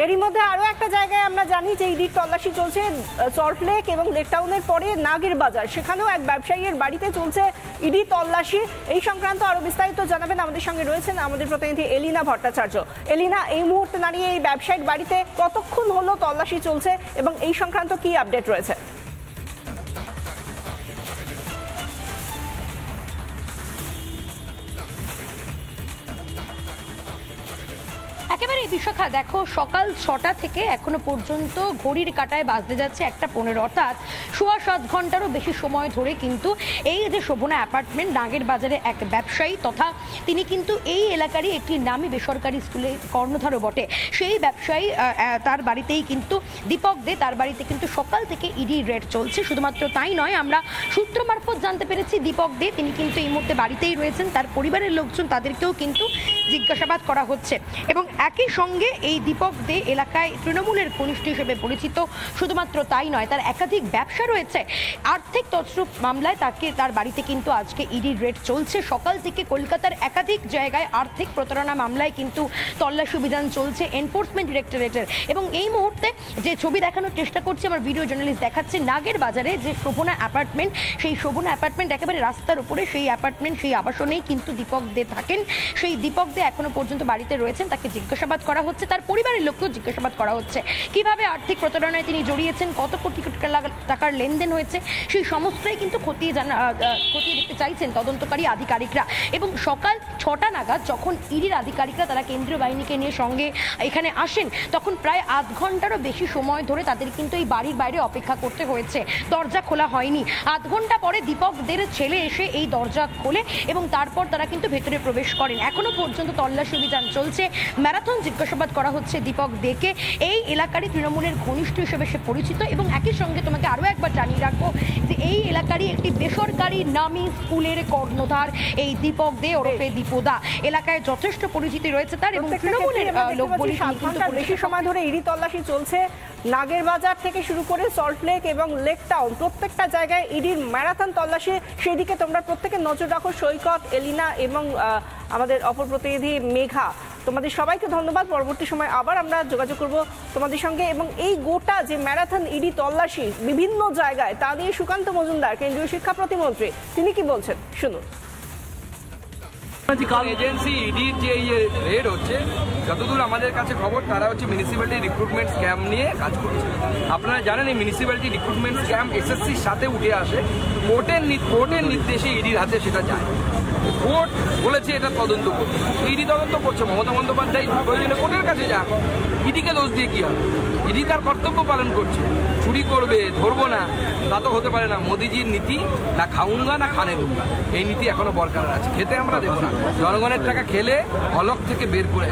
এরই মধ্যে আরো একটা জায়গায় আমরা জানি যে ইডির তল্লাশি চলছে সল্টলেক এবং লেক টাউনের পরে নাগের বাজার, সেখানেও এক ব্যবসায়ীর বাড়িতে চলছে ইডি তল্লাশি। এই সংক্রান্ত আরো বিস্তারিত জানাবেন, আমাদের সঙ্গে রয়েছেন আমাদের প্রতিনিধি এলিনা ভট্টাচার্য। এলিনা, এই মুহূর্তে দাঁড়িয়ে এই ব্যবসায়ীর বাড়িতে কতক্ষণ হলো তল্লাশি চলছে এবং এই সংক্রান্ত কি আপডেট রয়েছে? একেবারে বিশাখা, দেখো সকাল 6টা থেকে এখনো পর্যন্ত ঘড়ির কাঁটায় বাজতে যাচ্ছে 1:15, অর্থাৎ 6.25 ঘন্টারও বেশি সময় ধরে কিন্তু এই যে শোভনা অ্যাপার্টমেন্ট নাগের বাজারে এক ব্যবসায়ী তথা তিনি কিন্তু এই এলাকারই একটি নামী বেসরকারি স্কুলের কর্ণধারও বটে, সেই ব্যবসায়ী তার বাড়িতেই কিন্তু দীপক দে, তার বাড়িতে কিন্তু সকাল থেকে ইডি রেড চলছে। শুধুমাত্র তাই নয়, আমরা সূত্র মারফত জানতে পেরেছি দীপক দে তিনি কিন্তু এই মুহূর্তে বাড়িতেই রয়েছেন, তার পরিবারের লোকজন তাদেরকেও কিন্তু জিজ্ঞাসাবাদ করা হচ্ছে। এবং একই সঙ্গে এই দীপক দে এলাকায় তৃণমূলের ঘনিষ্ঠ হিসেবে পরিচিত। শুধুমাত্র তাই নয়, তার একাধিক ব্যবসা রয়েছে। আর্থিক তছরূপ মামলায় তার বাড়িতে কিন্তু আজকে ইডি রেড চলছে। সকাল থেকে কলকাতার একাধিক জায়গায় আর্থিক প্রতারণা মামলায় কিন্তু তল্লাশি অভিযান চলছে এনফোর্সমেন্ট ডিরেক্টরেটের। এবং এই মুহূর্তে যে ছবি দেখানোর চেষ্টা করছে আমার ভিডিও জার্নালিস্ট দেখাচ্ছে, নাগের বাজারে যে শোভনা অ্যাপার্টমেন্ট, সেই শোভনা অ্যাপার্টমেন্ট একেবারে রাস্তার উপরে, সেই অ্যাপার্টমেন্ট, সেই আবাসনেই কিন্তু দীপক দে থাকেন। সেই দীপক দে এখনো পর্যন্ত বাড়িতে রয়েছেন, তাকে জিজ্ঞাসাবাদ করা হচ্ছে, তার পরিবারের লোককেও জিজ্ঞাসাবাদ করা হচ্ছে কিভাবে আর্থিক প্রতারণায় তিনি জড়িয়েছেন, কত কোটি টাকার লেনদেন হয়েছে, সেই সমস্তই কিন্তু খতিয়ে দেখতে চাইছেন তদন্তকারী আধিকারিকরা। এবং সকাল 6টা নাগাদ যখন ইডির আধিকারিকরা তারা কেন্দ্রীয় বাহিনীকে নিয়ে সঙ্গে এখানে আসেন, তখন প্রায় আধ ঘন্টারও বেশি সময় ধরে তাদের কিন্তু এই বাড়ির বাইরে অপেক্ষা করতে হয়েছে, দরজা খোলা হয়নি। আধ ঘন্টা পরে দীপকদের ছেলে এসে এই দরজা খোলে এবং তারপর তারা কিন্তু ভেতরে প্রবেশ করেন। এখনো পর্যন্ত তল্লাশি অভিযান চলছে, ম্যারাথন জিজ্ঞাসাবাদ করা হচ্ছে দীপক দেকে। এই এলাকারই তৃণমূলের ঘনিষ্ঠ হিসেবে সে পরিচিত। এবং একই সঙ্গে তোমাকে আরও একবার জানিয়ে রাখবো যে এই এলাকারই একটি বেসরকারি নামী স্কুলের কর্ণধার এই দীপক দে ওরফে দীপদা, এলাকায় যথেষ্ট পরিচিতি রয়েছে তার। এবং তৃণমূলের লোক বলি বেশি সময় ধরে ইডি তল্লাশি চলছে নাগের বাজার থেকে শুরু করে সল্টলেক এবং লেক টাউন, প্রত্যেকটা জায়গায় ইডির ম্যারাথন তল্লাশি। সেদিকে তোমরা প্রত্যেকে নজর রাখো। সৈকত, এলিনা এবং আমাদের অপর প্রতিনিধি মেঘা, তোমাদের সবাইকে ধন্যবাদ। পরবর্তী সময় আবার আমরা যোগাযোগ করব তোমাদের সঙ্গে। এবং এই গোটা যে ম্যারাথন ইডি তল্লাশি বিভিন্ন জায়গায়, তা নিয়ে সুকান্ত মজুমদার, কেন্দ্রীয় শিক্ষা প্রতিমন্ত্রী, তিনি কি বলছেন শুনুন। এজেন্সি ইডির যে রেড হচ্ছে, যতদূর আমাদের কাছে খবর, তারা হচ্ছে মিউনিসিপ্যালিটি রিক্রুটমেন্ট স্ক্যাম নিয়ে কাজ করছে। আপনারা জানেন এই মিউনিসিপ্যালিটি রিক্রুটমেন্ট স্ক্যাম এসএসসির সাথে উঠে আসে, কোর্টের নির্দেশে ইডির হাতে সেটা যায়। কোর্ট বলেছে এটা তদন্ত করছে, ইডি তদন্ত করছে। মমতা বন্দ্যোপাধ্যায় প্রয়োজনে কোর্টের কাছে যাক, ইডিকে দোষ দিয়ে কি হবে? ইডি তার কর্তব্য পালন করছে। চুরি করবে, ধরবো না, তা তো হতে পারে না। মোদিজির নীতি না খাউঙ্গা না খানে দুঙ্গা, এই নীতি এখনো বরকরার আছে। খেতে আমরা দেবো না, জনগণের টাকা খেলে হলক থেকে বের করে